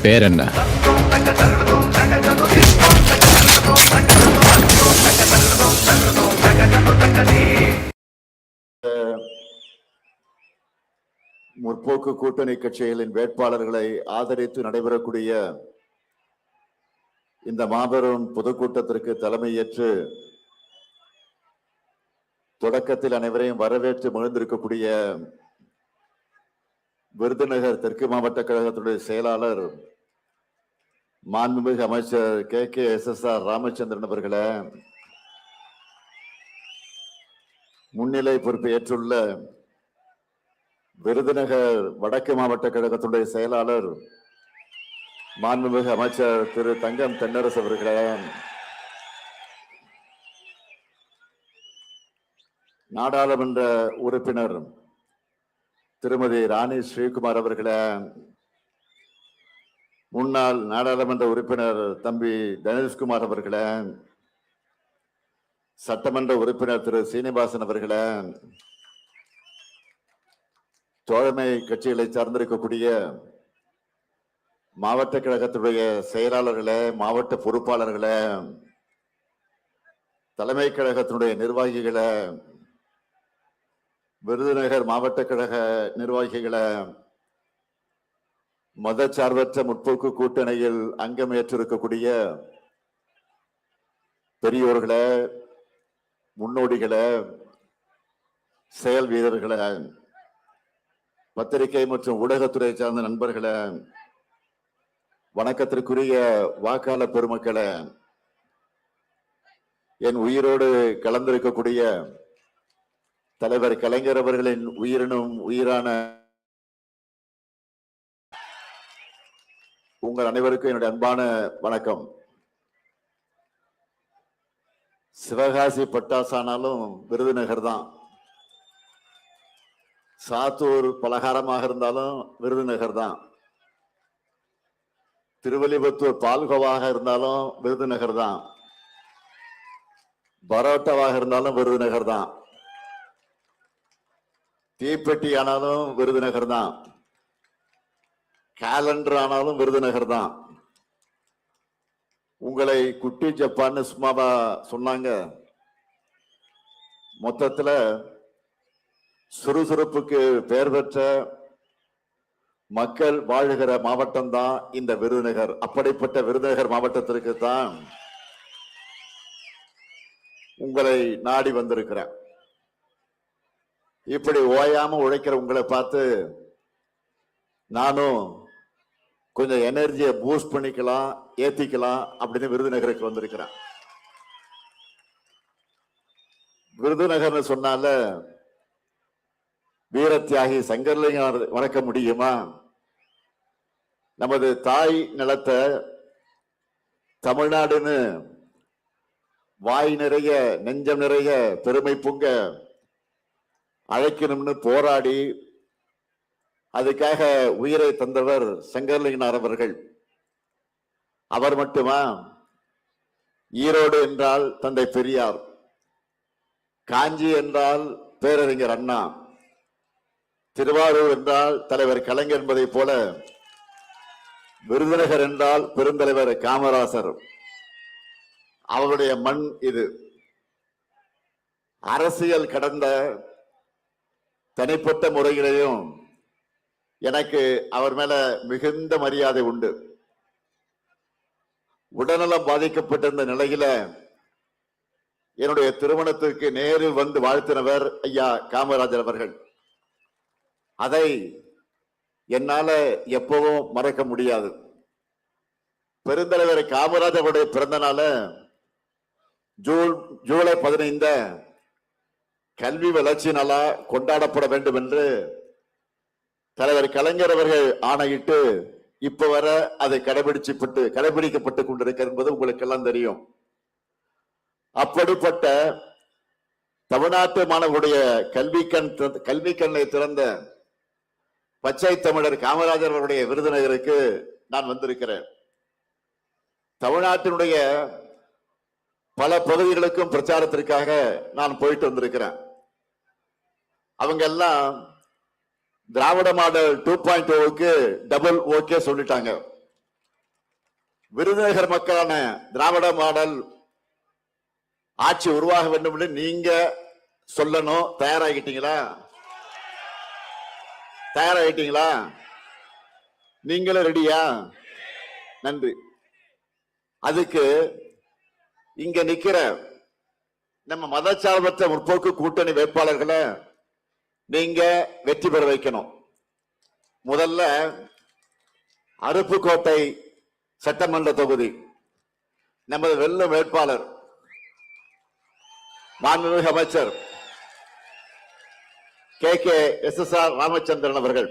பேர் என்ன? முற்போக்கு கூட்டணி கட்சிகளின் வேட்பாளர்களை ஆதரித்து நடைபெறக்கூடிய இந்த மாபெரும் பொதுக்கூட்டத்திற்கு தலைமையேற்று தொடக்கத்தில் அனைவரையும் வரவேற்று மகிழ்ந்திருக்கக்கூடிய விருதுநகர் தெற்கு மாவட்ட கழகத்துடைய செயலாளர் மாண்புமிகு அமைச்சர் KKSSR ராமச்சந்திரன் அவர்களை, முன்னிலை பொறுப்பை ஏற்றுள்ள விருதுநகர் வடக்கு மாவட்ட கழகத்துடைய செயலாளர் மாண்புமிகு அமைச்சர் திரு தங்கம் தென்னரசு அவர்களே, நாடாளுமன்ற உறுப்பினர் திருமதி ராணி ஸ்ரீகுமார் அவர்களே, முன்னாள் நாடாளுமன்ற உறுப்பினர் தம்பி தனேஷ்குமார் அவர்களே, சட்டமன்ற உறுப்பினர் திரு சீனிவாசன் அவர்களே, தோழமை கட்சிகளை சார்ந்திருக்கக்கூடிய மாவட்ட கழகத்துடைய செயலாளர்களே, மாவட்ட பொறுப்பாளர்களே, தலைமை கழகத்தினுடைய நிர்வாகிகளே, விருதுநகர் மாவட்ட கழக நிர்வாகிகளே, மதச்சார்பற்ற முற்போக்கு கூட்டணியில் அங்கம் ஏற்றிருக்கக்கூடிய பெரியோர்களே, முன்னோடிகளே, செயல் வீரர்களே, பத்திரிகை மற்றும் ஊடகத்துறை சார்ந்த நண்பர்களே, வணக்கத்திற்குரிய வாக்காளர் பெருமக்களே, என் உயிரோடு கலந்திருக்கக்கூடிய தலைவர் கலைஞர் அவர்களின் உயிரினும் உயிரான உங்கள் அனைவருக்கும் என்னுடைய அன்பான வணக்கம். சிவகாசி பட்டாசானாலும் விருதுநகர் தான், சாத்தூர் பலகாரமாக இருந்தாலும் விருதுநகர் தான், திருவல்லிபுத்தூர் பால்கோவாக இருந்தாலும் விருதுநகர் தான், பரோட்டாவாக இருந்தாலும் விருதுநகர் தான், தீப்பெட்டி ஆனாலும் விருதுநகர் தான், கேலண்டர் ஆனாலும் விருதுநகர் தான். உங்களை குட்டி ஜப்பான்னு சும்மாவா சொன்னாங்க? மொத்தத்துல சுறுசுறுப்புக்கு பெயர் பெற்ற மக்கள் வாழுகிற மாவட்டம் தான் இந்த விருதுநகர். அப்படிப்பட்ட விருதுநகர் மாவட்டத்திற்கு தான் உங்களை நாடி வந்திருக்கிறேன். இப்படி ஓயாம உழைக்கிற உங்களை பார்த்து நானும் கொஞ்சம் எனர்ஜியை பூஸ்ட் பண்ணிக்கலாம், ஏத்திக்கலாம் அப்படின்னு விருதுநகருக்கு வந்திருக்கிறேன். விருதுநகர்னு சொன்னால வீர தியாகி சங்கர்லிங்கம் மறக்க முடியுமா? நமது தாய் நிலத்தை தமிழ்நாடுன்னு வாய் நிறைய நெஞ்சம் நிறைய பெருமை பொங்க அழைக்கணும்னு போராடி அதுக்காக உயிரை தந்தவர் சங்கர்லிங்கனார் அவர்கள். அவர் மட்டுமா? ஈரோடு என்றால் தந்தை பெரியார், காஞ்சி என்றால் பேரறிஞர் அண்ணா, திருவாரூர் என்றால் தலைவர் கலைஞர் என்பதை போல விருதுநகர் என்றால் பெருந்தலைவர் காமராசர். அவருடைய மண் இது. அரசியல் கடந்த தனிப்பட்ட முறையிலையும் எனக்கு அவர் மேல மிகுந்த மரியாதை உண்டு. உடல்நலம் பாதிக்கப்பட்டிருந்த நிலையில என்னுடைய திருமணத்திற்கு நேரில் வந்து வாழ்த்தினவர் ஐயா காமராஜர் அவர்கள். அதை என்னால எப்பவும் மறக்க முடியாது. பெருந்தலைவர் காமராஜருடைய பிறந்த நாள ஜூலை 15 கல்வி வளர்ச்சி நாளா கொண்டாடப்பட வேண்டும் என்று தலைவர் கலைஞர் அவர்கள் ஆணையிட்டு இப்ப வர அதை கடைபிடிக்கப்பட்டு கொண்டிருக்கிறது என்பது உங்களுக்கு எல்லாம் தெரியும். அப்படிப்பட்ட தமிழ்நாட்டு மாணவர்களுடைய கல்வி கண்ணை திறந்த பச்சை தமிழர் காமராஜர் அவருடைய விருதுநகருக்கு நான் வந்திருக்கிறேன். தமிழ்நாட்டினுடைய பல பகுதிகளுக்கும் பிரச்சாரத்திற்காக நான் போயிட்டு வந்திருக்கிறேன். அவங்க எல்லாம் திராவிட மாடல் 2.0க்கு டபுள் ஓகே சொல்லிட்டாங்க. விருதுநகர் மக்களான திராவிட மாடல் ஆட்சி உருவாக வேண்டும் என்று நீங்க சொல்லணும். தயாராகிட்டீங்களா? தயாராகிட்டீங்களா? நீங்களும் ரெடியா? நன்றி. அதுக்கு இங்க நிக்கிற நம்ம மதச்சார்பற்ற முற்போக்கு கூட்டணி வேட்பாளர்களை நீங்க வெற்றி பெற வைக்கணும். முதல்ல அருப்புக்கோட்டை சட்டமன்ற தொகுதி நமது வெல்லும் வேட்பாளர் மாண்புமிகு அமைச்சர் KKSSR ராமச்சந்திரன் அவர்கள்.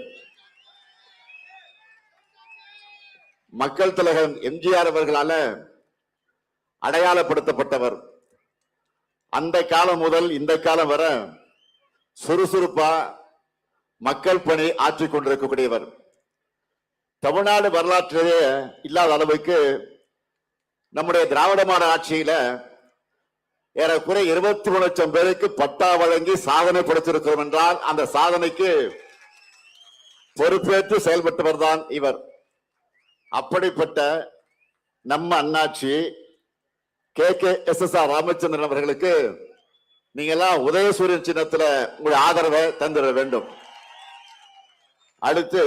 மக்கள் தலைவர் எம்ஜிஆர் அவர்களால அடையாளப்படுத்தப்பட்டவர். அந்த காலம் முதல் இந்த காலம் வரை சுறுசுறுப்பா மக்கள் பணி ஆற்றிக் கொண்டிருக்கக்கூடியவர். தமிழ்நாடு வரலாற்றிலேயே இல்லாத அளவுக்கு நம்முடைய திராவிட மாடல் ஆட்சியில ஏறக்குறை 23 லட்சம் பேருக்கு பட்டா வழங்கி சாதனை படைத்திருக்கிறோம் என்றால் அந்த சாதனைக்கு பொறுப்பேற்று செயல்பட்டவர் தான் இவர். அப்படிப்பட்ட நம்ம அண்ணாச்சி KKSSR ராமச்சந்திரன் அவர்களுக்கு நீங்க எல்லாம் உதயசூரியன் சின்னத்துல உங்களுடைய ஆதரவை தந்திட வேண்டும். அடுத்து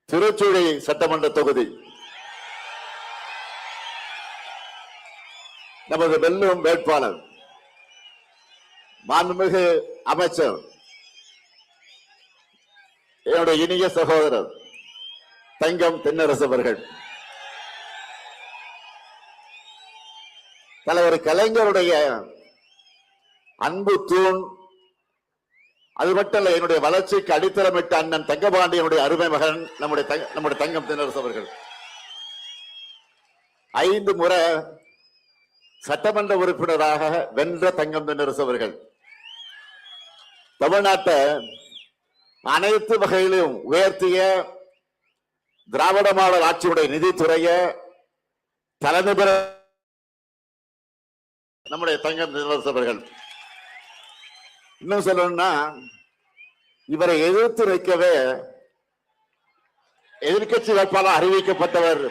திருச்சுழி சட்டமன்ற தொகுதி நமது வெல்லும் வேட்பாளர் மாண்புமிகு அமைச்சர் என்னுடைய இனிய சகோதரர் தங்கம் தென்னரசு அவர்கள். தலைவர் கலைஞருடைய அன்பு தூண், அது மட்டுமல்ல என்னுடைய வளர்ச்சிக்கு அடித்தளமிட்ட அண்ணன் தங்கபாண்டியனுடைய அருமை மகன் நம்முடைய தங்கம் தென்னரசு அவர்கள். 5 முறை சட்டமன்ற உறுப்பினராக வென்ற தங்கம் தென்னரசு அவர்கள் தமிழ்நாட்டை அனைத்து வகையிலும் உயர்த்திய திராவிட மாடல் ஆட்சியுடைய நிதித்துறைய தலைமை பெற நம்முடைய தங்கம் தென்னரசு அவர்கள். இன்னும் சொல்லணும்னா இவரை எதிர்த்து வைக்கவே எதிர்கட்சி வேட்பாளர் அறிவிக்கப்பட்டவர்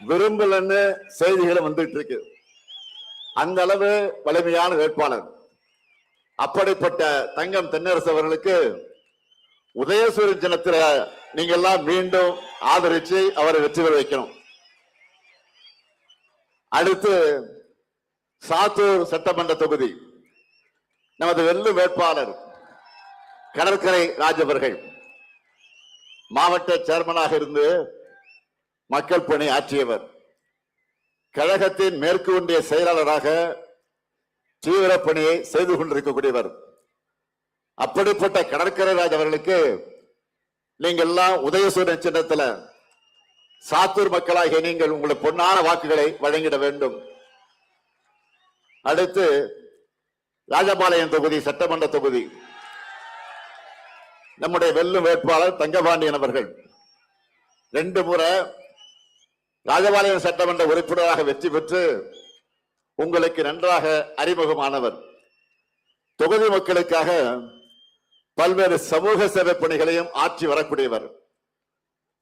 விரும்பலன்னு செய்திகள் வந்துட்டு இருக்கு. அந்த அளவு வலிமையான வேட்பாளர். அப்படிப்பட்ட தங்கம் தென்னரசு அவர்களுக்கு உதயசூரியன் சின்னத்துல நீங்க எல்லாம் மீண்டும் ஆதரிச்சு அவரை வெற்றி பெற வைக்கணும். அடுத்து சாத்தூர் சட்டமன்ற தொகுதி நமது வெல்லும் வேட்பாளர் கடற்கரை ராஜ் அவர்கள். மாவட்ட சேர்மனாக இருந்து மக்கள் பணி ஆற்றியவர். கழகத்தின் மேற்கு ஒன்றிய செயலாளராக தீவிர பணியை செய்து கொண்டிருக்கக்கூடியவர். அப்படிப்பட்ட கடற்கரை ராஜ் அவர்களுக்கு நீங்கள் எல்லாம் உதயசூரியன் சின்னத்துல சாத்தூர் மக்களாகிய நீங்கள் உங்களுடைய பொன்னான வாக்குகளை வழங்கிட வேண்டும். அடுத்து ராஜபாளையம் தொகுதி சட்டமன்ற தொகுதி நம்முடைய வெல்லும் வேட்பாளர் தங்கபாண்டியன் அவர்கள் 2 முறை ராஜபாளையம் சட்டமன்ற உறுப்பினராக வெற்றி பெற்று உங்களுக்கு நன்றாக அறிமுகமானவர். தொகுதி மக்களுக்காக பல்வேறு சமூக சேவை பணிகளையும் ஆற்றி வரக்கூடியவர்.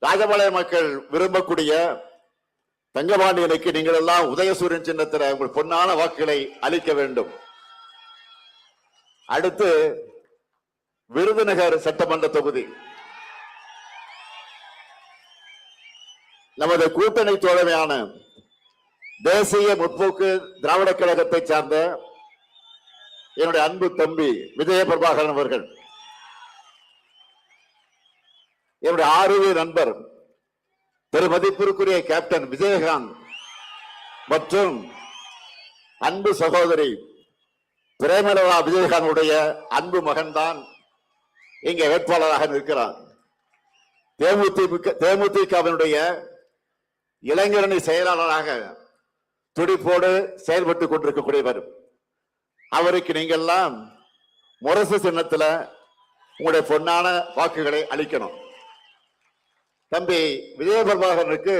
ராஜபாளையம் மக்கள் விரும்பக்கூடிய தங்கபாண்டியனுக்கு நீங்கள் எல்லாம் உதயசூரியன் சின்னத்தில் உங்கள் பொன்னான வாக்குகளை அளிக்க வேண்டும். அடுத்து விருதுநகர் சட்டமன்ற தொகுதி நமது கூட்டணி தோழமையான தேசிய முற்போக்கு திராவிட கழகத்தை சார்ந்த என்னுடைய அன்பு தம்பி விஜய பிரபாகரன் அவர்கள், என்னுடைய ஆரோக்கிய நண்பர் பெருமதிப்பிற்குரிய கேப்டன் விஜயகாந்த் மற்றும் அன்பு சகோதரி பிரேமலதா விஜயகாந்துடைய அன்பு மகன்தான் இங்கே வேட்பாளராக நிற்கிறார். தேமுதிகவினுடைய இளைஞரணி செயலாளராக துடிப்போடு செயல்பட்டுக் கொண்டிருக்கக்கூடியவர். அவருக்கு நீங்கள் எல்லாம் முரசு சின்னத்துல உங்களுடைய பொன்னான வாக்குகளை அளிக்கணும். தம்பி விஜய பிரபாகரனுக்கு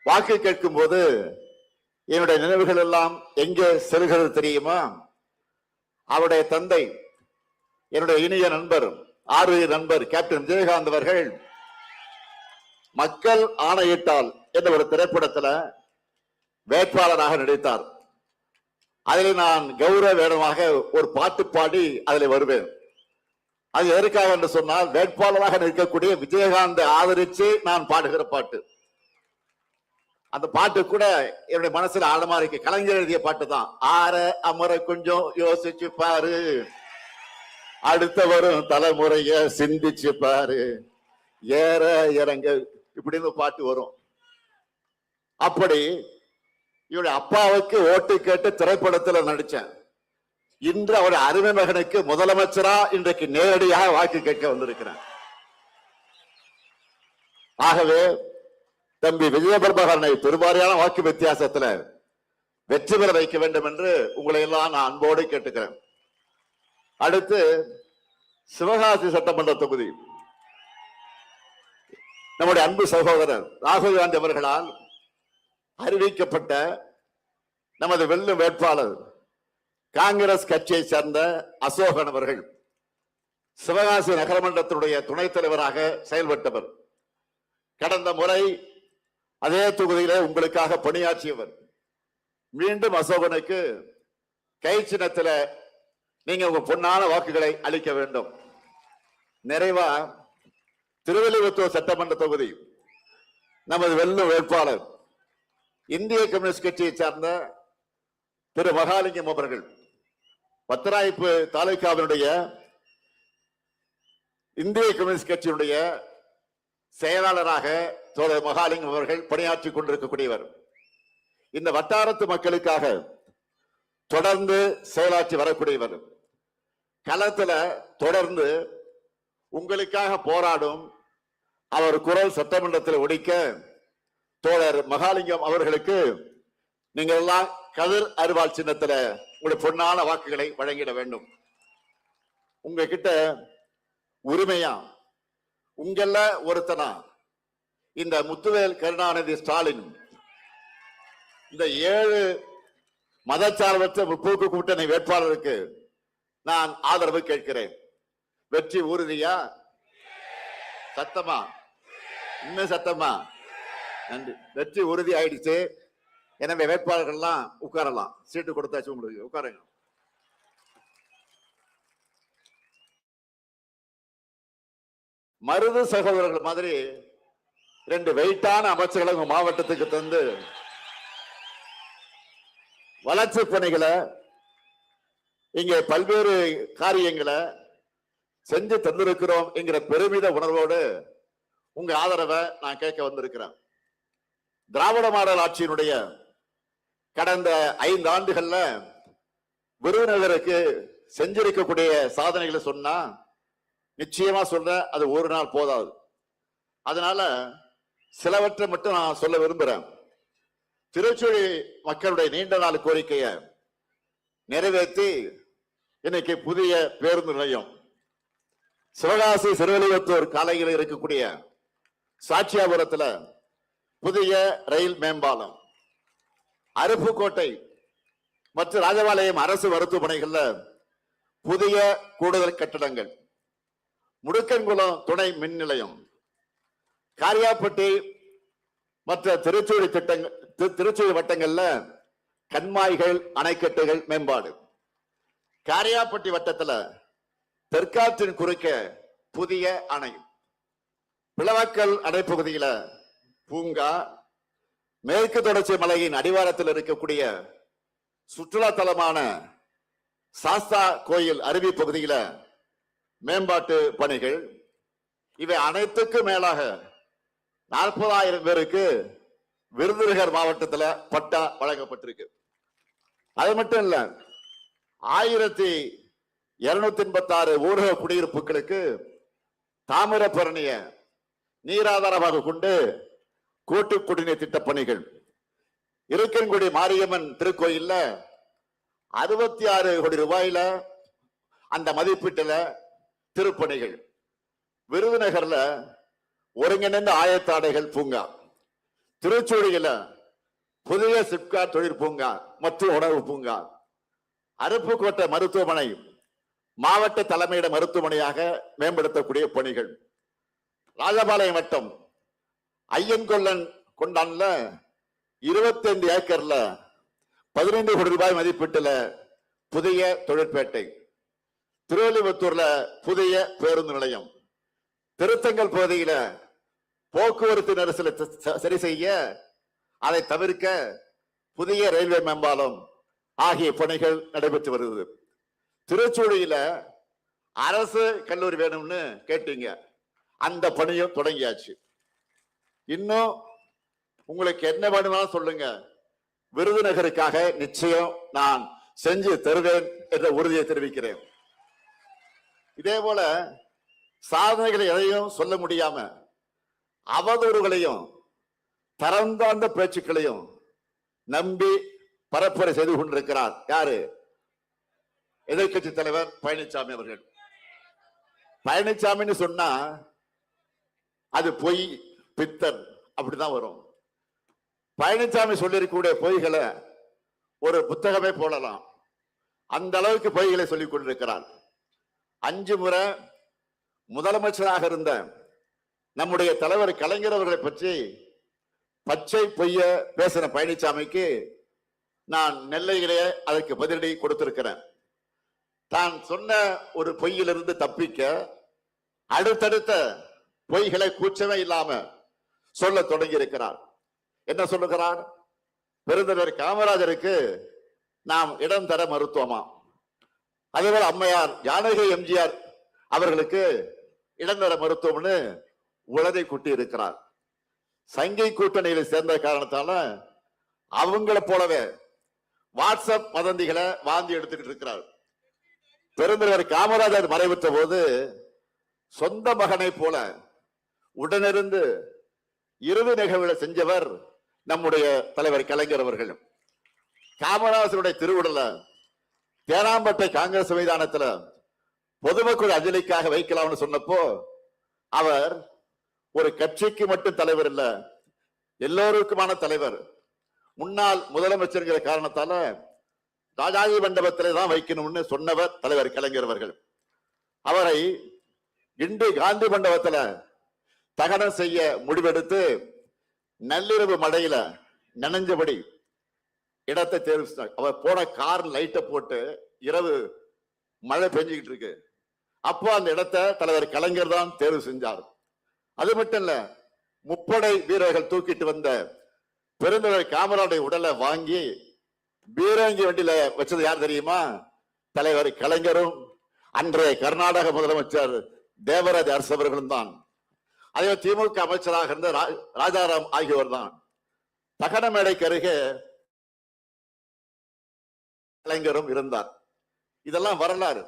வாக்கு கேட்கும் போது என்னுடைய நினைவுகள் எல்லாம் எங்கே செல்கிறது தெரியுமா? அவருடைய தந்தை என்னுடைய இனிய நண்பர் ஆரோக்கிய நண்பர் கேப்டன் விஜயகாந்த் அவர்கள் மக்கள் ஆணையிட்டால் என்ற ஒரு திரைப்படத்துல வேட்பாளராக நடித்தார். அதில் நான் கௌரவ வேடமாக ஒரு பாட்டு பாடி அதில் வருவேன். அது எதற்காக என்று சொன்னால், வேட்பாளராக நிற்கக்கூடிய விஜயகாந்த் ஆதரிச்சு நான் பாடுகிற பாட்டு. அந்த பாட்டு கூட என்னுடைய மனசுல ஆழமா இருக்கு. கலைஞர் எழுதிய பாட்டு தான். ஆற அமர கொஞ்சம் யோசிச்சு பாரு, அடுத்த வரும் தலைமுறைய சிந்திச்சு பாரு, ஏற இறங்க இப்படின்னு பாட்டு வரும். அப்படி இவருடைய அப்பாவுக்கு ஓட்டு கேட்டு திரைப்படத்தில் நடிச்சேன். இன்று அவருடைய அருமை மகனுக்கு முதலமைச்சரா இன்றைக்கு நேரடியாக வாக்கு கேட்க வந்திருக்கிறேன். ஆகவே தம்பி விஜய பிரபாகரனை பெருவாரியான வாக்கு வித்தியாசத்தில் வெற்றி பெற வைக்க வேண்டும் என்று உங்களை எல்லாம் நான் அன்போடு கேட்டுக்கிறேன். அடுத்து சிவகாசி சட்டமன்ற தொகுதி நம்முடைய அன்பு சகோதரர் ராகுல் காந்தி அவர்களால் அறிவிக்கப்பட்ட நமது வெல்லும் வேட்பாளர் காங்கிரஸ் கட்சியை சேர்ந்த அசோகன் அவர்கள் சிவகாசி நகரமன்றத்தினுடைய துணைத் தலைவராக செயல்பட்டவர். கடந்த முறை அதே தொகுதியிலே உங்களுக்காக பணியாற்றியவர். மீண்டும் அசோகனுக்கு கை சின்னத்தில் நீங்க உங்க பொன்னான வாக்குகளை அளிக்க வேண்டும். நிறைவா திருவள்ளுவர் சட்டமன்ற தொகுதி நமது வெல்லும் வேட்பாளர் இந்திய கம்யூனிஸ்ட் கட்சியை சார்ந்த திரு மகாலிங்கம் அவர்கள் பத்தராய்ப்பு தாலுகாவினுடைய இந்திய கம்யூனிஸ்ட் கட்சியினுடைய செயலாளராக தோழர் மகாலிங்கம் அவர்கள் பணியாற்றிக் கொண்டிருக்கக்கூடியவர். இந்த வட்டாரத்து மக்களுக்காக தொடர்ந்து செயலாற்றி வரக்கூடியவர். களத்துல தொடர்ந்து உங்களுக்காக போராடும் அவர் குரல் சட்டமன்றத்தில் ஒலிக்க தோழர் மகாலிங்கம் அவர்களுக்கு நீங்கள் எல்லாம் கதிர் அருவாள் சின்னத்துல உங்களுடைய பொன்னான வாக்குகளை வழங்கிட வேண்டும். உங்ககிட்ட உரிமையா உங்கள ஒருத்தனா இந்த முத்துவேல் கருணாநிதி ஸ்டாலின் இந்த 7 மதச்சார்பற்ற முற்போக்கு கூட்டணி வேட்பாளருக்கு நான் ஆதரவு கேட்கிறேன். வெற்றி உறுதியா? சத்தமா? இன்னும் சத்தமா? நன்றி. வெற்றி உறுதி ஆயிடுச்சு. எனவே வேட்பாளர்கள்லாம் உட்காரலாம். சீட்டு கொடுத்தாச்சு உங்களுக்கு, உட்காருங்க. மருது சகோதரர்கள் மாதிரி 2 வெயிட்டான அமைச்சர்களை உங்க மாவட்டத்துக்கு தந்து வளர்ச்சி பணிகளை இங்கே பல்வேறு காரியங்களை செஞ்சு தந்திருக்கிறோம் என்கிற பெருமித உணர்வோடு உங்க ஆதரவை நான் கேட்க வந்திருக்கிறேன். திராவிட மாடல் ஆட்சியினுடைய கடந்த 5 ஆண்டுகள்ல விருதுநகருக்கு செஞ்சிருக்கக்கூடிய சாதனைகளை சொன்னா நிச்சயமா சொல்ற அது ஒரு நாள் போதாது. அதனால சிலவற்றை மட்டும் நான் சொல்ல விரும்புறேன். திருச்சுழி மக்களுடைய நீண்ட நாள் கோரிக்கையை நிறைவேற்றி இன்னைக்கு புதிய பேருந்து நிலையம், சிவகாசி சிறுவலிவத்தூர் காலையில் இருக்கக்கூடிய சாட்சியாபுரத்துல புதிய ரயில் மேம்பாலம், அருப்புக்கோட்டை மற்றும் ராஜபாளையம் அரசு மருத்துவமனைகள்ல புதிய கூடுதல் கட்டடங்கள், முடுக்கன்குளம் துணை மின் நிலையம், காரியாப்பட்டி மற்ற திருச்சூழி வட்டங்கள்ல கண்மாய்கள் அணைக்கட்டுகள் மேம்பாடு, காரியாப்பட்டி வட்டத்துல தெற்காற்றின் குறுக்க புதிய அணை, பிளவக்கல் அணைப்பகுதியில பூங்கா, மேற்கு தொடர்ச்சி மலையின் அடிவாரத்தில் இருக்கக்கூடிய சுற்றுலா தலமான சாஸ்தா கோயில் அருவி பகுதியில மேம்பாட்டு பணிகள், இவை அனைத்துக்கும் மேலாக 40,000 பேருக்கு விருதுநகர் மாவட்டத்தில் பட்டா வழங்கப்பட்டிருக்கு. அது மட்டும் இல்ல, 1286 ஊரக குடியிருப்புகளுக்கு தாமிரபரணிய நீராதாரமாக கொண்டு கூட்டு குடிநீர் திட்ட பணிகள், இருக்கன்குடி மாரியம்மன் திருக்கோயில்ல 66 கோடி ரூபாயில அந்த மதிப்பீட்டுல திருப்பணிகள், விருதுநகர்ல ஒருங்கிணைந்த ஆயத்தாடைகள் பூங்கா, திருச்சூழியில புதிய சிப்காட் தொழிற்பூங்கா மற்றும் உணவு பூங்கா, அருப்புக்கோட்டை மருத்துவமனை மாவட்ட தலைமையிட மருத்துவமனையாக மேம்படுத்தக்கூடிய பணிகள், ராஜபாளையம் வட்டம் ஐயன்கொள்ளன் கொண்டான்ல 25 ஏக்கர்ல 15 கோடி ரூபாய் மதிப்பீட்டுல புதிய தொழிற்பேட்டை, திருவள்ளிபுத்தூர்ல புதிய பேருந்து நிலையம், திருத்தங்கல் பகுதியில போக்குவரத்து நெரிசலை சரி செய்ய அதை தவிர்க்க புதிய ரயில்வே மேம்பாலம் ஆகிய பணிகள் நடைபெற்று வருகிறது. திருச்சூழியில அரசு கல்லூரி வேணும்னு கேட்டீங்க, அந்த பணியும் தொடங்கியாச்சு. இன்னும் உங்களுக்கு என்ன வேணும்னாலும் சொல்லுங்க, விருதுநகருக்காக நிச்சயம் நான் செஞ்சு தருவேன் என்ற உறுதியை தெரிவிக்கிறேன். இதே போல சாதனைகளை எதையும் சொல்ல முடியாம அவதூறுகளையும் தரம் தாழ்ந்த பேச்சுக்களையும் நம்பி பரப்புரை செய்து கொண்டிருக்கிறார் யாரு? எதிர்கட்சி தலைவர் பழனிசாமி அவர்கள். பழனிசாமின்னு சொன்னா அது பொய், பித்தன் அப்படிதான் வரும். பழனிசாமி சொல்லிருக்கக்கூடிய பொய்களை ஒரு புத்தகமே போடலாம், அந்த அளவுக்கு பொய்களை சொல்லிக் கொண்டிருக்கிறார். 5 முறை முதலமைச்சராக இருந்த நம்முடைய தலைவர் கலைஞர் அவர்களை பற்றி பச்சை பொய்ய பேசின பழனிசாமிக்கு நான் நெல்லையிலே அதற்கு பதிலடி கொடுத்திருக்கிறேன். தான் சொன்ன ஒரு பொய்யிலிருந்து தப்பிக்க அடுத்தடுத்த பொய்களை கூச்சமே இல்லாம சொல்ல தொடங்கி இருக்கிறார். என்ன சொல்லுகிறார்? பெருந்தலைவர் காமராஜருக்கு நாம் இடம் தர மறுத்தோமா, அதேபோல அம்மையார் ஜானகி எம்ஜிஆர் அவர்களுக்கு இடம் தர மறுத்தோம்னு உளதை கூட்டி இருக்கிறார். சங்கை கூட்டணியில் சேர்ந்த காரணத்தால அவங்கள போலவே வாட்ஸ்அப் வதந்திகளை வாந்தி எடுத்துக்கிட்டு இருக்கிறார். பெருந்தலைவர் காமராஜர் மறைவுற்ற போது சொந்த மகனை போல உடனிருந்து இறுதி நிகழ்வுகளை செஞ்சவர் நம்முடைய தலைவர் கலைஞர் அவர்கள். காமராஜருடைய திருவுடல தேனாம்பட்டை காங்கிரஸ் மைதானத்துல பொதுமக்கள் அஞ்சலிக்காக வைக்கலாம்னு சொன்னப்போ அவர் ஒரு கட்சிக்கு மட்டும் தலைவர் இல்ல, எல்லோருக்குமான தலைவர், முன்னாள் முதலமைச்சர் காரணத்தால ராஜாஜி மண்டபத்திலே தான் வைக்கணும்னு சொன்னவர் தலைவர் கலைஞர் அவர்கள். அவரை இன்று காந்தி மண்டபத்துல தகனம் செய்ய முடிவெடுத்து நள்ளிரவு மழையில நனைஞ்சபடி இடத்தை தேர்வு செஞ்சார். அவர் போன கார் லைட்டை போட்டு இரவு மழை பெஞ்சுக்கிட்டு இருக்கு, அப்போ அந்த இடத்தை தலைவர் கலைஞர் தான் தேர்வு செஞ்சார். அது மட்டும் இல்ல, முப்படை வீரர்கள் தூக்கிட்டு வந்த பெருந்தலைவர் காமராஜருடைய உடலை வாங்கி பீரங்கி வண்டியில வச்சது யார் தெரியுமா? தலைவர் கலைஞரும் அன்றைய கர்நாடக முதலமைச்சர் தேவராஜ அரசு அவர்களும் தான். அதே திமுக அமைச்சராக இருந்த ராஜாராம் ஆகியோர் தான். தகன மேடைக்கு அருகே கலைஞரும் இருந்தார். இதெல்லாம் வரலாறு.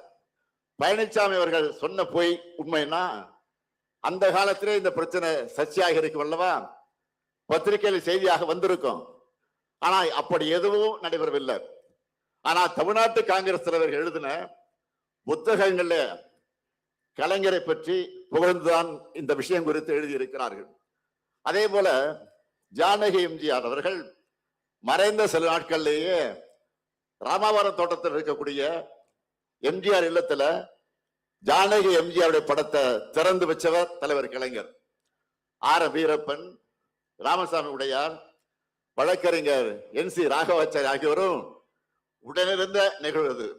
பழனிசாமி அவர்கள் சொன்ன போய் உண்மைன்னா அந்த காலத்திலே இந்த பிரச்சனை சர்ச்சையாக இருக்கும் அல்லவா, பத்திரிகையில் செய்தியாக வந்திருக்கும். ஆனா அப்படி எதுவும் நடைபெறவில்லை. ஆனா தமிழ்நாட்டு காங்கிரஸ் தலைவர்கள் எழுதின புத்தகங்கள்ல கலைஞரை பற்றி புகழ்ந்துதான் இந்த விஷயம் குறித்து எழுதியிருக்கிறார்கள். அதே போல ஜானகி எம்ஜிஆர் அவர்கள் மறைந்த சில நாட்களிலேயே ராமாவரம் தோட்டத்தில் இருக்கக்கூடிய எம்ஜிஆர் இல்லத்துல ஜானகி எம்ஜிஆருடைய படத்தை திறந்து வச்சவர் தலைவர் கலைஞர். ஆர் வீரப்பன், ராமசாமி உடையார், வழக்கறிஞர் NC ராகவாச்சாரி ஆகியோரும் உடனிருந்த நிகழ்வு.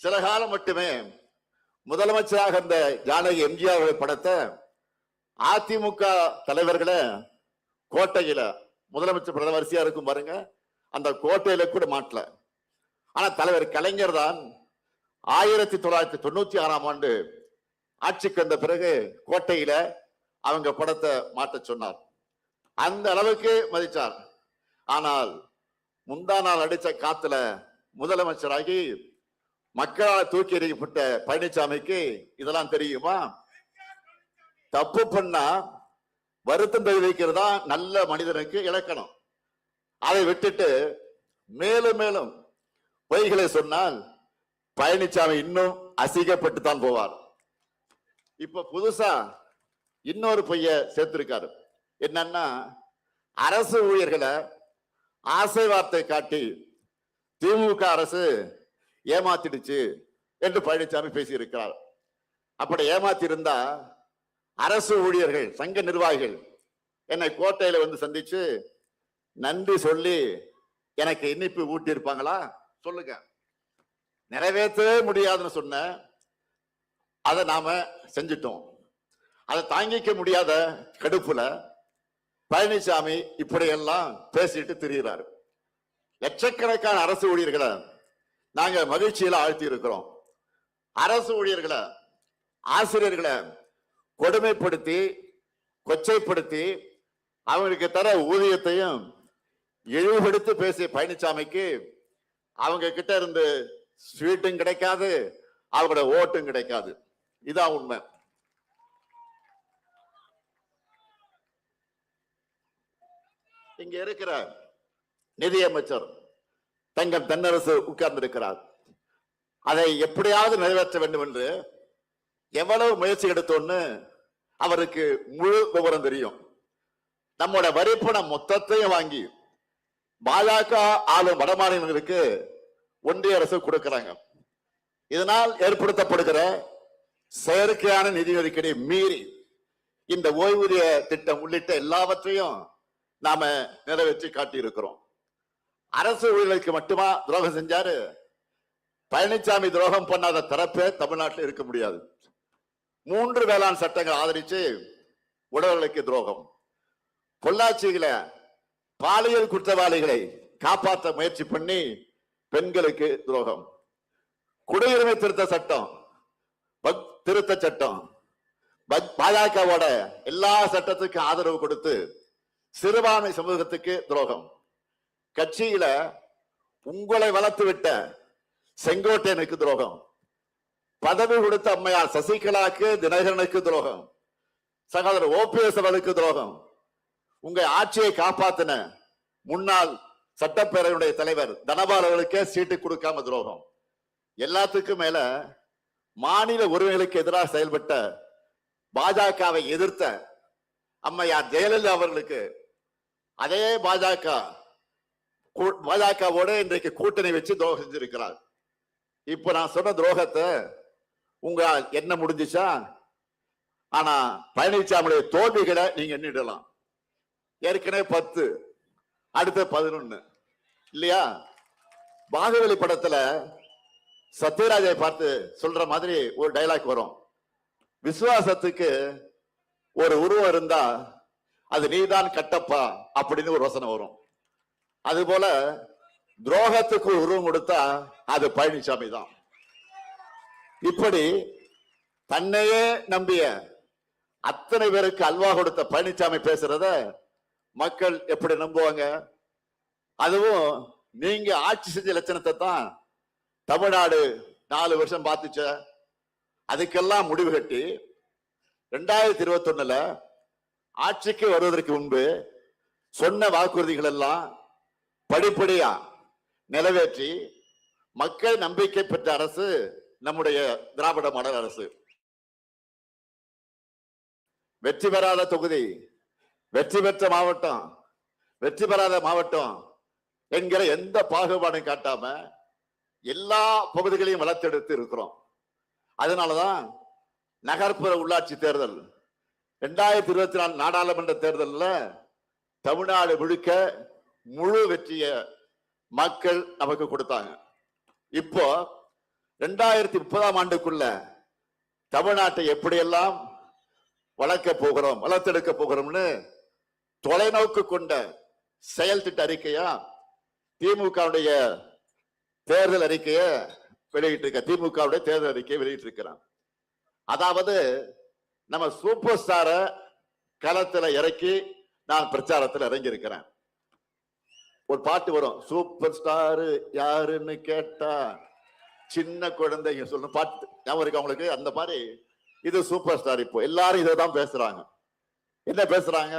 சில காலம் மட்டுமே முதலமைச்சராக இருந்த ஜானகி எம்ஜிஆர் படத்தை அதிமுக தலைவர்களை கோட்டையில, முதலமைச்சர் பிரதமர் வரிசையா இருக்கும் பாருங்க, அந்த கோட்டையில கூட மாட்டல. ஆனா தலைவர் கலைஞர் தான் 1996ஆம் ஆண்டு ஆட்சிக்கு வந்த பிறகு கோட்டையில அவங்க படத்தை மாட்ட சொன்னார். அந்த அளவுக்கு மதிச்சார். ஆனால் முந்தா நாள் அடிச்ச காத்துல முதலமைச்சராகி மக்களால் தூக்கி எறியப்பட்ட பழனிசாமிக்கு இதெல்லாம் தெரியுமா? தப்பு பண்ணா வருத்தம் தெரிவிக்கிறதா நல்ல மனிதனுக்கு இலக்கணம். அதை விட்டுட்டு மேலும் மேலும் பொய்களை சொன்னால் பழனிசாமி இன்னும் அசிங்கப்பட்டு தான் போவார். இப்ப புதுசா இன்னொரு பொய்ய சேர்த்திருக்காரு. என்னன்னா, அரசு ஊழியர்களை ஆசை வார்த்தை காட்டி திமுக அரசு ஏமாத்திடுச்சு என்று பழனிசாமி பேசியிருக்கிறார். அப்படி ஏமாத்தி இருந்தா அரசு ஊழியர்கள், சங்க நிர்வாகிகள் என்னை கோட்டையில வந்து சந்திச்சு நன்றி சொல்லி எனக்கு இனிப்பு ஊட்டி இருப்பாங்களா? சொல்லுங்க. நிறைவேற்றவே முடியாதுன்னு சொன்ன அதை நாம செஞ்சிட்டோம். அதை தாங்கிக்க முடியாத கடுப்புல பழனிசாமி இப்படியெல்லாம் பேசிட்டு திரிகிறாரு. லட்சக்கணக்கான அரசு ஊழியர்களை நாங்க மகிழ்ச்சியில ஆழ்த்தி இருக்கிறோம். அரசு ஊழியர்களை, ஆசிரியர்களை கொடுமைப்படுத்தி, கொச்சைப்படுத்தி அவங்களுக்கு தர ஊதியத்தையும் இழிவுபடுத்தி பேசிய பழனிசாமிக்கு அவங்க கிட்ட இருந்து ஸ்வீட்டும் கிடைக்காது, அவங்களோட ஓட்டும் கிடைக்காது. இதான் உண்மை. இங்க இருக்கிற நிதியமைச்சர் தங்கம் தென்னரசு உட்கார்ந்து இருக்கிறார். அதை எப்படியாவது நிறைவேற்ற வேண்டும் என்று எவ்வளவு முயற்சி எடுத்தோன்னு அவருக்கு முழு விவரம் தெரியும். நம்மோட வரிப்பணம் மொத்தத்தையும் வாங்கி பாஜக ஆளும் வடமாநிலங்களுக்கு ஒன்றிய அரசு கொடுக்கிறாங்க. இதனால் ஏற்படுத்தப்படுகிற செயற்கையான நிதி நெருக்கடி மீறி இந்த ஓய்வூதிய திட்டம் உள்ளிட்ட எல்லாவற்றையும் நாம நிறைவேற்றி காட்டி இருக்கிறோம். அரசு ஊழியர்களுக்கு மட்டுமா துரோகம் செஞ்சாரு? பழனிசாமி துரோகம் பண்ணாத தரப்பே தமிழ்நாட்டில் இருக்க முடியாது. 3 வேளாண் சட்டங்கள் ஆதரிச்சு உழவர்களுக்கு துரோகம், பொள்ளாச்சியில பாலியல் குற்றவாளிகளை காப்பாற்ற முயற்சி பண்ணி பெண்களுக்கு துரோகம், குடியுரிமை திருத்த சட்டம், திருத்த சட்டம், பாஜகவோட எல்லா சட்டத்துக்கும் ஆதரவு கொடுத்து சிறுபான்மை சமூகத்துக்கு துரோகம், கட்சியில உங்களை வளர்த்து விட்ட செங்கோட்டையனுக்கு துரோகம், பதவி கொடுத்த அம்மையார் சசிகலாக்கு, தினகரனுக்கு துரோகம், சகோதரர் ஓபிஎஸ் அவர்களுக்கு துரோகம், உங்க ஆட்சியை காப்பாத்தின முன்னாள் சட்டப்பேரவையுடைய தலைவர் தனபால் அவர்களுக்கே சீட்டு கொடுக்காம துரோகம். எல்லாத்துக்கும் மேல மாநில உரிமைகளுக்கு எதிராக செயல்பட்ட பாஜகவை எதிர்த்த அம்மையார் ஜெயலலிதா அவர்களுக்கு அதே பாஜகவோட இன்றைக்கு கூட்டணி வச்சு துரோகம் செஞ்சிருக்கிறார். இப்ப நான் சொன்ன துரோகத்தை உங்க என்ன முடிஞ்சிச்சா? ஆனா பழனிசாமியுடைய தோல்விகளை நீங்க எண்ணிடலாம். ஏற்கனவே 10, அடுத்த 11 இல்லையா? பாகுபலி படத்துல சத்யராஜை பார்த்து சொல்ற மாதிரி ஒரு டைலாக் வரும், விசுவாசத்துக்கு ஒரு உருவம் இருந்தா அது நீதான் கட்டப்பா அப்படின்னு ஒரு வசனம் வரும். அது போல துரோகத்துக்கு ஒரு உருவம் கொடுத்தா அது பழனிசாமி தான். இப்படி தன்னையே நம்பிய அத்தனை பேருக்கு அல்வா கொடுத்த பழனிசாமி பேசுறத மக்கள் எப்படி நம்புவாங்க? அதுவும் நீங்க ஆட்சி செஞ்ச லட்சணத்தை தான் தமிழ்நாடு 4 வருஷம் பார்த்துச்ச. அதுக்கெல்லாம் முடிவு கட்டி 2021 ஆட்சிக்கு வருவதற்கு முன்பு சொன்ன வாக்குறுதிகள் எல்லாம் படிப்படியா நிறைவேற்றி மக்கள் நம்பிக்கை பெற்ற அரசு நம்முடைய திராவிட மாடல் அரசு. வெற்றி பெறாத தொகுதி, வெற்றி பெற்ற மாவட்டம், வெற்றி பெறாத மாவட்டம் என்கிற எந்த பாகுபாடும் காட்டாம எல்லா பகுதிகளையும் வளர்த்தெடுத்து இருக்கிறோம். அதனாலதான் நகர்ப்புற உள்ளாட்சி தேர்தல் 2024 நாடாளுமன்ற தேர்தலில் தமிழ்நாடு முழுக்க முழு வெற்றிய மக்கள் நமக்கு கொடுத்தாங்க. இப்போ 2030ஆம் ஆண்டுக்குள்ள தமிழ்நாட்டை எப்படியெல்லாம் வளர்த்தெடுக்க போகிறோம்னு தொலைநோக்கு கொண்ட செயல் திட்ட அறிக்கையா திமுகவுடைய தேர்தல் அறிக்கையை வெளியிட்டிருக்க திமுகவுடைய தேர்தல் அறிக்கையை வெளியிட்டிருக்கிறான். அதாவது நம்ம சூப்பர் ஸ்டார களத்துல இறக்கி நான் பிரச்சாரத்தில் இறங்கி இருக்கிறேன். ஒரு பாட்டு வரும், சூப்பர் ஸ்டார் யாருன்னு கேட்டா சின்ன குழந்தைங்க சொல்லணும் பாட்டு ஞாபகம் இருக்கு அவங்களுக்கு? அந்த மாதிரி இது சூப்பர் ஸ்டார். இப்போ எல்லாரும் இதை தான் பேசுறாங்க. என்ன பேசுறாங்க?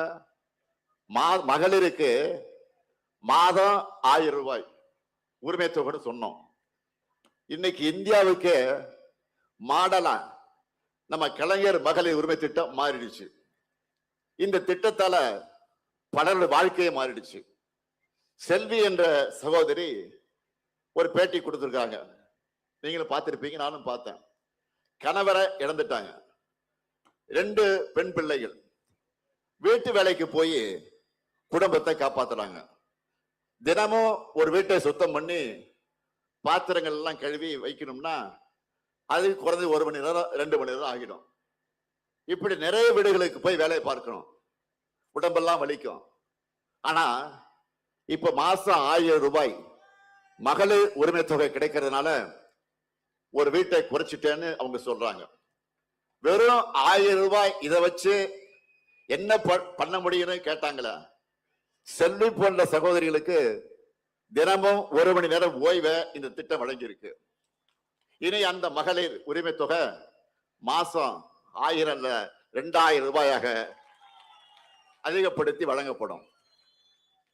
மகளிருக்கு மாதம் 1000 ரூபாய் உரிமை தொகை சொன்னோம். இன்னைக்கு இந்தியாவுக்கு மாடலா நம்ம கலைஞர் மகளிர் உரிமை திட்டம் மாறிடுச்சு. இந்த திட்டத்தால பலருடைய வாழ்க்கையை மாறிடுச்சு. செல்வி என்ற சகோதரி ஒரு பேட்டி கொடுத்திருக்காங்க, நீங்களும் பார்த்திருப்பீங்க, நானும் பார்த்தேன். கணவரை இழந்துட்டாங்க, 2 பெண் பிள்ளைகள், வீட்டு வேலைக்கு போய் குடும்பத்தை காப்பாத்துறாங்க. தினமும் ஒரு வீட்டை சுத்தம் பண்ணி பாத்திரங்கள் எல்லாம் கழுவி வைக்கணும்னா அது குறைஞ்சது 1 மணி நேரம் 2 மணி நேரம் ஆகிடும். இப்படி நிறைய வீடுகளுக்கு போய் வேலையை பார்க்கணும், உடம்பெல்லாம் வலிக்கும். ஆனா இப்ப மாசம் 1000 ரூபாய் மகளிர் உரிமை தொகை கிடைக்கிறதுனால ஒரு வீட்டை குறைச்சிட்டேன்னு அவங்க சொல்றாங்க. வெறும் 1000 ரூபாய் இதை வச்சு என்ன பண்ண முடியும்னு கேட்டாங்களா? செல்வி போன்ற சகோதரிகளுக்கு தினமும் 1 மணி நேரம் ஓய்வை இந்த திட்டம் வழங்கியிருக்கு. இனி அந்த மகளிர் உரிமை தொகை மாசம் 1000 அல்ல 2000 ரூபாயாக அதிகப்படுத்தி வழங்கப்படும்.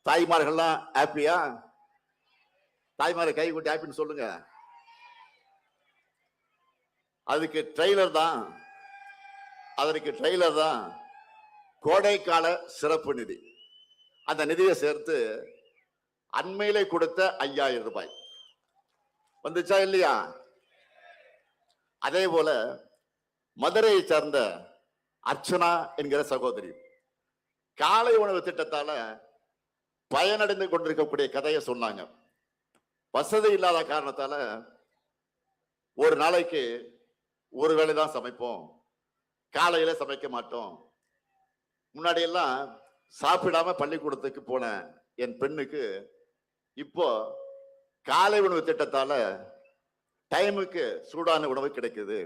தாய்மார்கள்லாம் ஹாப்பியா? தாய்மாரை கை கூட்டி ஹாப்பின்னு சொல்லுங்க. அதுக்கு ட்ரெய்லர் தான் கோடைக்கால சிறப்பு நிதி. அந்த நிதியை சேர்த்து அண்மையிலே கொடுத்த 5000 ரூபாய் வந்துச்சா இல்லையா? அதே போல மதுரையை சார்ந்த அர்ச்சனா என்கிற சகோதரி காலை உணவு திட்டத்தால பயனடைந்து கொண்டிருக்கக்கூடிய கதையை சொன்னாங்க. வசதி இல்லாத காரணத்தால ஒரு நாளைக்கு ஒரு வேளை தான் சமைப்போம், காலையில சமைக்க மாட்டோம். முன்னாடி எல்லாம் சாப்பிடாம பள்ளிக்கூடத்துக்கு போன என் பெண்ணுக்கு இப்போ காலை உணவு திட்டத்தால டைமுக்கு சூடான உணவு கிடைக்குது.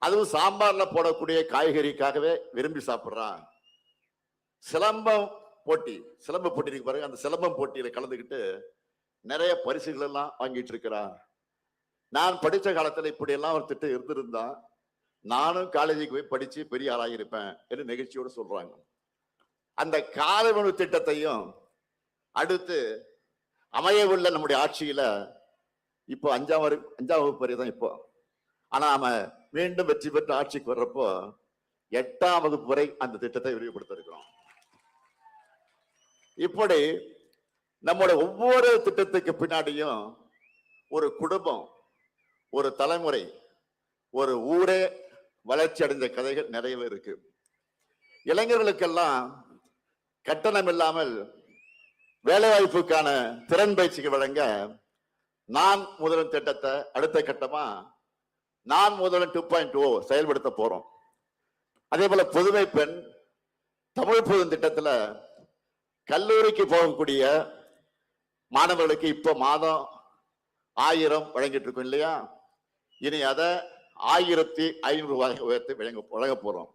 அதுவும் சாம்பார்ல போடக்கூடிய காய்கறிக்காகவே விரும்பி சாப்பிடுறான். சிலம்ப போட்டி இருக்கு பாருங்க, அந்த சிலம்பம் போட்டியில கலந்துக்கிட்டு நிறைய பரிசுகள் எல்லாம் வாங்கிட்டு இருக்கிறான். நான் படிச்ச காலத்துல இப்படி எல்லாம் ஒரு திட்டம் இருந்திருந்தா நானும் காலேஜுக்கு போய் படிச்சு பெரிய ஆளாகிருப்பேன் என்று நிகழ்ச்சியோடு சொல்றாங்க. அந்த காலை உணவு திட்டத்தையும் அடுத்து அமைய உள்ள நம்முடைய ஆட்சியில இப்போ 5ஆம் வகுப்பு வரை தான் இப்போ. ஆனா நாம மீண்டும் வெற்றி பெற்று ஆட்சிக்கு வர்றப்போ 8ஆம் வகுப்பு வரை அந்த திட்டத்தை விரிவுபடுத்த இருக்கிறோம். இப்படி நம்முடைய ஒவ்வொரு திட்டத்துக்கு பின்னாடியும் ஒரு குடும்பம், ஒரு தலைமுறை, ஒரு ஊரே வளர்ச்சி அடைந்த கதைகள் நிறையவே இருக்கு. இளைஞர்களுக்கெல்லாம் கட்டணம் இல்லாமல் வேலைவாய்ப்புக்கான திறன் பயிற்சிக்கு வழங்க நான் முதல்வன் திட்டத்தை அடுத்த கட்டமா நான் முதல்வன் 2.0 செயல்படுத்த போறோம். அதே போல புதுமை பெண் தமிழ் புதும் திட்டத்துல கல்லூரிக்கு போகக்கூடிய மாணவர்களுக்கு இப்ப மாதம் 1000 வழங்கிட்டு இருக்கோம் இல்லையா? இனி அதை 1500 ரூபாய் உயர்த்தி வழங்க போறோம்.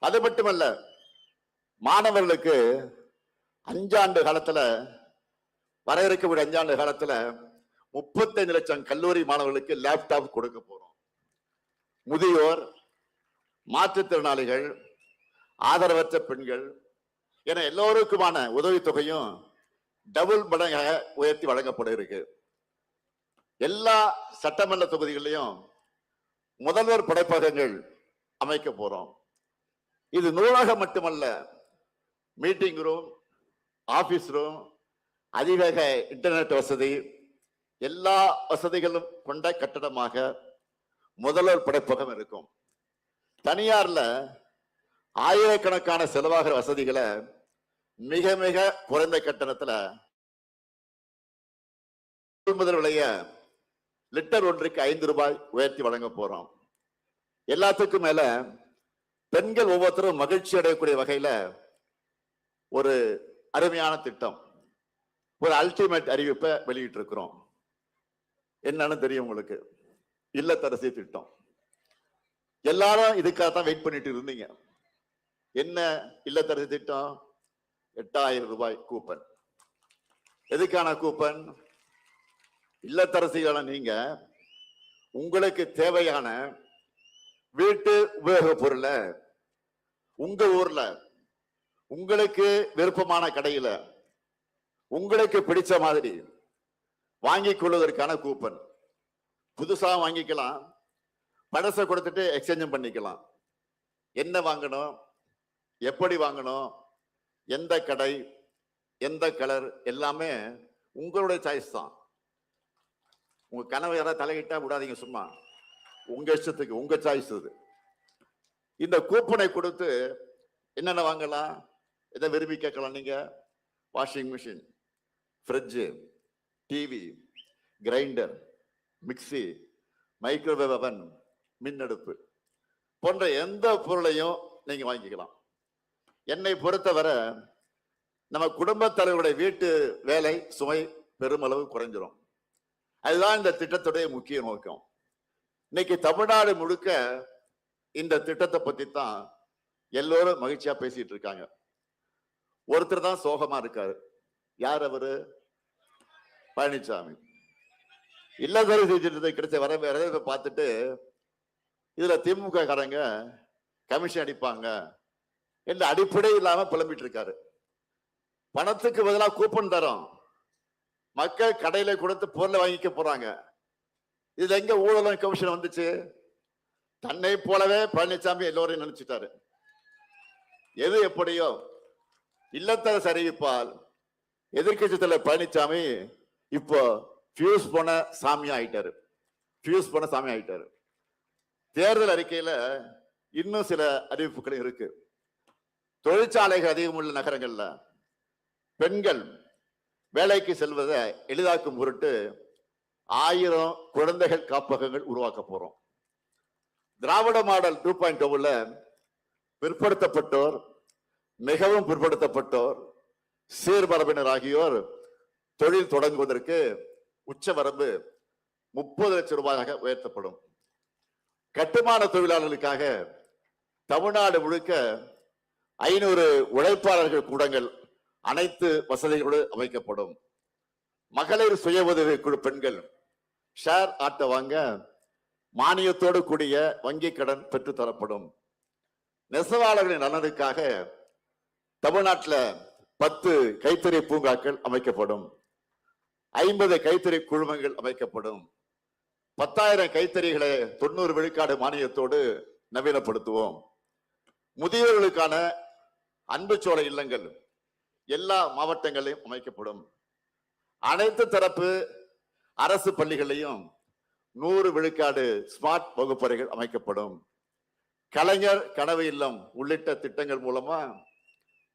அது மட்டுமல்ல, மாணவர்களுக்கு 5 ஆண்டு காலத்துல வர இருக்கக்கூடிய 5 ஆண்டு காலத்துல 35 லட்சம் கல்லூரி மாணவர்களுக்கு லேப்டாப் கொடுக்க போறோம். முதியோர், மாற்றுத்திறனாளிகள், ஆதரவற்ற பெண்கள் என எல்லோருக்குமான உதவித்தொகையும் டபுள் மடங்காக உயர்த்தி வழங்கப்பட இருக்கு. எல்லா சட்டமன்ற தொகுதிகளிலும் முதல்வர் படைப்பகங்கள் அமைக்க போறோம். இது நூலகம் மட்டுமல்ல, மீட்டிங் ரூம், ஆபீஸ் ரூம், அதிவேக இன்டர்நெட் வசதி, எல்லா வசதிகளும் கொண்ட கட்டடமாக முதல்வர் படைப்பகம் இருக்கும். தனியார்ல ஆயிரக்கணக்கான செலவாகிற வசதிகளை மிக மிக குறைந்த கட்டணத்துல கொள்முதல் விலைய லிட்டர் ஒன்றுக்கு 5 ரூபாய் உயர்த்தி வழங்க போறோம். எல்லாத்துக்கும் மேல பெண்கள் ஒவ்வொருத்தரும் மகிழ்ச்சி அடையக்கூடிய வகையில ஒரு அருமையான திட்டம், ஒரு அல்டிமேட் அறிவிப்பை வெளியிட்டு இருக்கிறோம். என்னன்னு தெரியும் உங்களுக்கு? இல்லத்தரசி திட்டம். எல்லாரும் இதுக்காகத்தான் வெயிட் பண்ணிட்டு இருந்தீங்க. என்ன இல்லத்தரசி திட்டம்? 8000 ரூபாய் கூப்பன். எதுக்கான கூப்பன்? இல்லத்தரசிகளான நீங்க உங்களுக்கு தேவையான வீட்டு உபயோக பொருளை உங்க ஊர்ல உங்களுக்கு விருப்பமான கடையில உங்களுக்கு பிடிச்ச மாதிரி வாங்கிக் கொள்வதற்கான கூப்பன். புதுசா வாங்கிக்கலாம், பழசை கொடுத்துட்டு எக்ஸ்சேஞ்சும் பண்ணிக்கலாம். என்ன வாங்கணும், எப்படி வாங்கணும், எந்த கடை, எந்த கலர், எல்லாமே உங்களுடைய சாய்ஸ் தான். உங்க கனவு யாராவது தலையிட்டா விடாதீங்க, சும்மா உங்க இஷ்டத்துக்கு, உங்க சாய்ஸ் இது. இந்த கூப்பனை கொடுத்து என்னென்ன வாங்கலாம்? எதை விரும்பி கேட்கலாம் நீங்க? Washing machine, fridge, TV, grinder, mixie, microwave அவன், மின் அடுப்பு போன்ற எந்த பொருளையும் நீங்க வாங்கிக்கலாம். என்னை பொறுத்தவரை நம்ம குடும்ப தலைவருடைய வீட்டு வேலை சுமை பெருமளவு குறைஞ்சிரும். அதுதான் இந்த திட்டத்துடைய முக்கிய நோக்கம். இன்னைக்கு தமிழ்நாடு முழுக்க இந்த திட்டத்தை பத்தி தான் எல்லோரும் மகிழ்ச்சியா பேசிட்டு இருக்காங்க. ஒருத்தர் தான் சோகமா இருக்காரு. யார் அவரு? பழனிசாமி. இல்லத்தரசி திட்டத்தை கிடைச்ச வரவேற்பை பார்த்துட்டு இதுல திமுக காரங்க கமிஷன் அடிப்பாங்க என்ற அடிப்படை இல்லாம புலம்பிட்டு இருக்காரு. பணத்துக்கு பதிலாக கூப்பன் தரோம், மக்கள் கடையில கொடுத்து பொருளை வாங்கிக்க போறாங்க. இதுல எங்க ஊழலும் கமிஷன் வந்துச்சு? தன்னை போலவே பழனிசாமி எல்லோரையும் நினைச்சிட்டாரு. எது எப்படியோ இல்லத்தரசு அறிவிப்பால் எதிர்கட்சி தலைவர் பழனிசாமி இப்போ ஃபியூஸ் போன சாமி ஆயிட்டாரு. தேர்தல் அறிக்கையில இன்னும் சில அறிவிப்புகள் இருக்கு. தொழிற்சாலைகள் அதிகம் உள்ள நகரங்கள்ல பெண்கள் வேலைக்கு செல்வதை எளிதாக்கும் பொருட்டு 1000 குழந்தைகள் காப்பகங்கள் உருவாக்க போறோம். திராவிட மாடல் 2.0 பிற்படுத்தப்பட்டோர், மிகவும் பிற்படுத்தப்பட்டோர், சீர்மரபினர் ஆகியோர் தொழில் தொடங்குவதற்கு உச்சவரம்பு 30 லட்சம் ரூபாயாக உயர்த்தப்படும். கட்டுமான தொழிலாளர்களுக்காக தமிழ்நாடு முழுக்க 500 உழைப்பாளர்கள் கூடங்கள் அனைத்து வசதிகளோடு அமைக்கப்படும். மகளிர் சுய உதவி குழு பெண்கள் ஷேர் ஆட்டோ வாங்க மானியத்தோடு கூடிய வங்கி கடன் பெற்று தரப்படும். நெசவாளர்களின் நலனுக்காக தமிழ்நாட்டில் 10 கைத்தறி பூங்காக்கள் அமைக்கப்படும். 50 கைத்தறி குழுமங்கள் அமைக்கப்படும். 10,000 கைத்தறிகளை 90 விழுக்காடு மானியத்தோடு நவீனப்படுத்துவோம். முதியோர்களுக்கான அன்புச்சோலை இல்லங்கள் எல்லா மாவட்டங்களிலும் அமைக்கப்படும். அனைத்து தரப்பு அரசு பள்ளிகளையும் 100 விழுக்காடு ஸ்மார்ட் வகுப்பறைகள் அமைக்கப்படும். கலைஞர் கனவு இல்லம் உள்ளிட்ட திட்டங்கள் மூலமா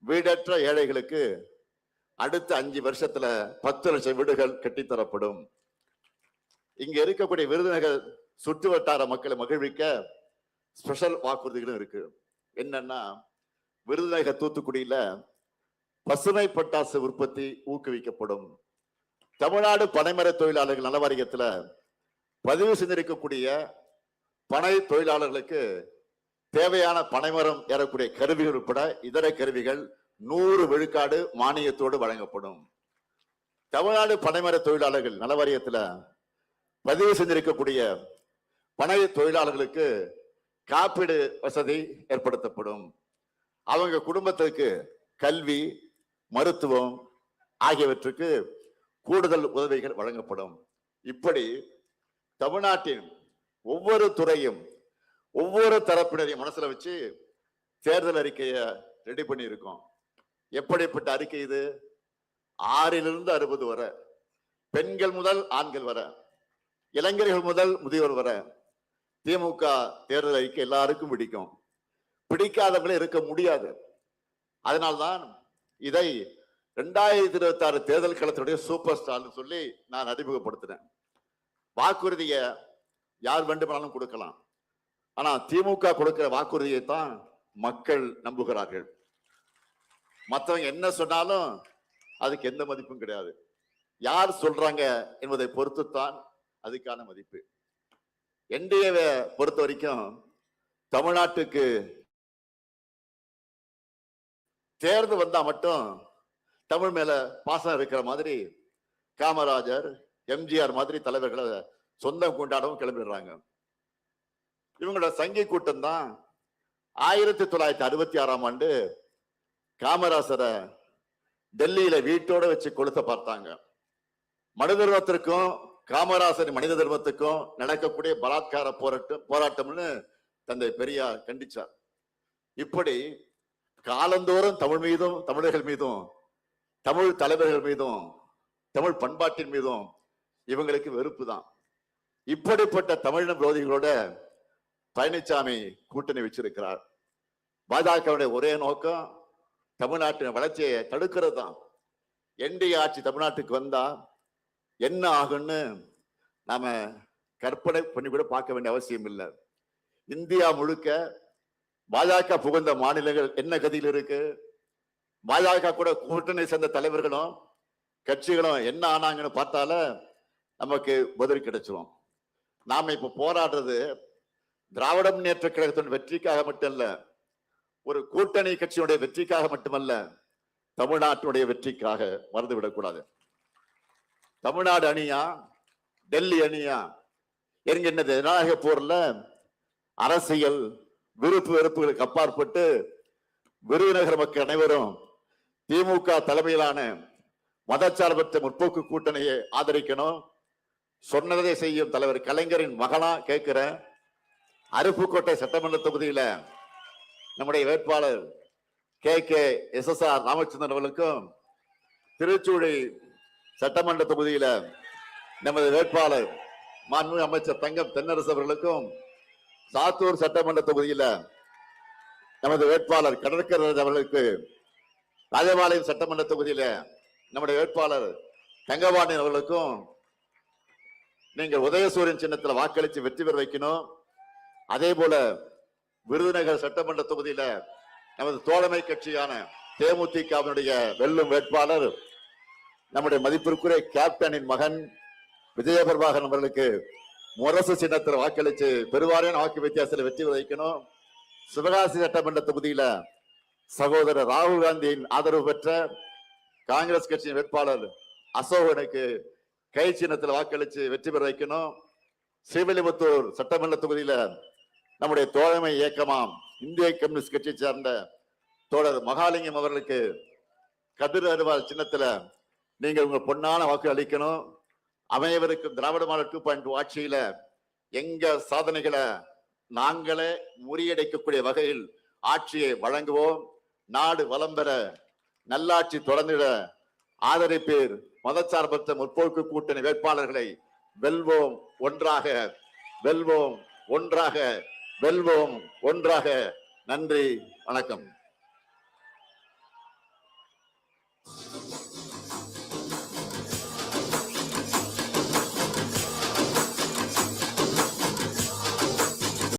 வீடற்ற ஏழைகளுக்கு அடுத்த 5 வருஷத்துல 10 லட்சம் வீடுகள் கட்டித்தரப்படும். இங்க இருக்கக்கூடிய விருதுநகர் சுற்று வட்டார மக்களை மகிழ்விக்க ஸ்பெஷல் வாக்குறுதிகளும் இருக்கு. என்னன்னா, விருதுநகர் தூத்துக்குடியில பசுமை பட்டாசு உற்பத்தி ஊக்குவிக்கப்படும். தமிழ்நாடு பனைமர தொழிலாளர்கள் நல வாரியத்துல பதிவு செஞ்சிருக்கக்கூடிய பனை தொழிலாளர்களுக்கு தேவையான பனைமரம் ஏறக்கூடிய கருவிகள் உட்பட இதர கருவிகள் 100 விழுக்காடு மானியத்தோடு வழங்கப்படும். தமிழ்நாடு பனைமர தொழிலாளர்கள் நல வாரியத்துல பதிவு செஞ்சிருக்கக்கூடிய பனை தொழிலாளர்களுக்கு காப்பீடு வசதி ஏற்படுத்தப்படும். அவங்க குடும்பத்திற்கு கல்வி, மருத்துவம் ஆகியவற்றுக்கு கூடுதல் உதவிகள் வழங்கப்படும். இப்படி தமிழ்நாட்டின் ஒவ்வொரு துறையும் ஒவ்வொரு தரப்பினரையும் மனசுல வச்சு தேர்தல் அறிக்கையை ரெடி பண்ணி இருக்கோம். எப்படிப்பட்ட அறிக்கை இது? 6லிருந்து 60 வரை, பெண்கள் முதல் ஆண்கள் வர, இளைஞர்கள் முதல் முதியோர் வர. திமுக தேர்தல் அறிக்கை எல்லாருக்கும் பிடிக்கும், பிடிக்காதவங்களே இருக்க முடியாது. அதனால்தான் இதை 2026 தேர்தல் களத்துடைய சூப்பர் ஸ்டார் சொல்லி நான் அறிமுகப்படுத்தினேன். வாக்குறுதியை யார் வேண்டுமானாலும் கொடுக்கலாம், ஆனா திமுக கொடுக்கிற வாக்குறுதியை தான் மக்கள் நம்புகிறார்கள். மற்றவங்க என்ன சொன்னாலும் அதுக்கு எந்த மதிப்பும் கிடையாது. யார் சொல்றாங்க என்பதை பொறுத்துத்தான் அதுக்கான மதிப்பு. என்டிஏவை பொறுத்த வரைக்கும் தமிழ்நாட்டுக்கு தேர்தல் வந்தா மட்டும் தமிழ் மேல பாசம் இருக்கிற மாதிரி காமராஜர், எம்ஜிஆர் மாதிரி தலைவர்களை சொந்தம் கொண்டாடவும் கிளம்பிடுறாங்க. இவங்களோட சங்கி கூட்டம் தான் 1966ஆம் ஆண்டு காமராசரை டெல்லியில வீட்டோட வச்சு கொளுத்த பார்த்தாங்க. மனித தர்மத்திற்கும் காமராசர் மனித தர்மத்துக்கும் நடக்கக்கூடிய பலாத்கார போராட்டம்னு தந்தை பெரியார் கண்டிச்சார். இப்படி காலந்தோறும் தமிழ் மீதும், தமிழர்கள் மீதும், தமிழ் தலைவர்கள் மீதும், தமிழ் பண்பாட்டின் மீதும் இவங்களுக்கு வெறுப்பு தான். இப்படிப்பட்ட தமிழின விரோதிகளோட பழனிசாமி கூட்டணி வச்சிருக்கிறார். பாஜகவுடைய ஒரே நோக்கம் தமிழ்நாட்டின் வளர்ச்சியை தடுக்கிறது தான். என்டிஏ ஆட்சி தமிழ்நாட்டுக்கு வந்தா என்ன ஆகும்னு நாம கற்பனை பண்ணி கூட பார்க்க வேண்டிய அவசியம் இல்லை. இந்தியா முழுக்க பாஜக புகுந்த மாநிலங்கள் என்ன கதியில் இருக்கு, பாஜக கூட கூட்டணி சேர்ந்த தலைவர்களும் கட்சிகளும் என்ன ஆனாங்கன்னு பார்த்தால நமக்கு பதில் கிடைச்சிரும். நாம இப்ப போராடுறது திராவிட முன்னேற்ற கழகத்தின் வெற்றிக்காக மட்டுமல்ல, ஒரு கூட்டணி கட்சியுடைய வெற்றிக்காக மட்டுமல்ல, தமிழ்நாட்டுடைய வெற்றிக்காக. மறந்துவிடக்கூடாது. தமிழ்நாடு அணியா டெல்லி அணியா என்கின்ற ஜனநாயக போர்ல அரசியல் விருப்பு வெறுப்புகளுக்கு அப்பாற்பட்டு விருதுநகர் மக்கள் அனைவரும் திமுக தலைமையிலான மதச்சார்பற்ற முற்போக்கு கூட்டணியை ஆதரிக்கணும். சொன்னதை செய்யும் தலைவர் கலைஞரின் மகனா கேட்கிற அருப்புக்கோட்டை சட்டமன்ற தொகுதியில நம்முடைய வேட்பாளர் KKSSR ராமச்சந்திரன் அவர்களுக்கும், திருச்சூழி சட்டமன்ற தொகுதியில நமது வேட்பாளர் மாண்புமிகு அமைச்சர் தங்கம் தென்னரசு அவர்களுக்கும், சாத்தூர் சட்டமன்ற தொகுதியில நமது வேட்பாளர் கடற்கரை அவர்களுக்கு, ராஜபாளையம் சட்டமன்ற தொகுதியில நம்முடைய வேட்பாளர் தங்கபாண்டியன் அவர்களுக்கும் நீங்கள் உதயசூரியன் சின்னத்தில் வாக்களித்து வெற்றி பெற வைக்கணும். அதே போல விருதுநகர் சட்டமன்ற தொகுதியில நமது தோழமை கட்சியான தேமுதிகவினுடைய வெல்லும் வேட்பாளர் நம்முடைய மதிப்பிற்குரிய கேப்டனின் மகன் விஜயபிரபாகரன் அவர்களுக்கு முரசு சின்னத்தில் வாக்களித்து பெருவாரியான வாக்கு வித்தியாசத்தில் வெற்றி வைக்கணும். சிவகாசி சட்டமன்ற தொகுதியில சகோதரர் ராகுல் காந்தியின் ஆதரவு பெற்ற காங்கிரஸ் கட்சியின் வேட்பாளர் அசோகனுக்கு கை சின்னத்தில் வாக்களித்து வெற்றி பெற வைக்கணும். ஸ்ரீவில்லிபுத்தூர் சட்டமன்ற தொகுதியில நம்முடைய தோழமை இயக்கமாம் இந்திய கம்யூனிஸ்ட் கட்சியை சேர்ந்த தோழர் மகாலிங்கம் அவர்களுக்கு கதிர் அருவாள் சின்னத்துல நீங்கள் உங்க பொன்னான வாக்கு அளிக்கணும். அமையவருக்கும் திராவிட மாடல் 2.0 ஆட்சியில எங்க சாதனைகளை நாங்களே முறியடைக்கக்கூடிய வகையில் ஆட்சியை வழங்குவோம். நாடு வளம் பெற, நல்லாட்சி தொடர்ந்திட ஆதரிப்பீர். மதச்சார்பற்ற முற்போக்கு கூட்டணி வேட்பாளர்களை வெல்வோம் ஒன்றாக, வெல்வோம் ஒன்றாக, வெல்வோம் ஒன்றாக. நன்றி, வணக்கம்.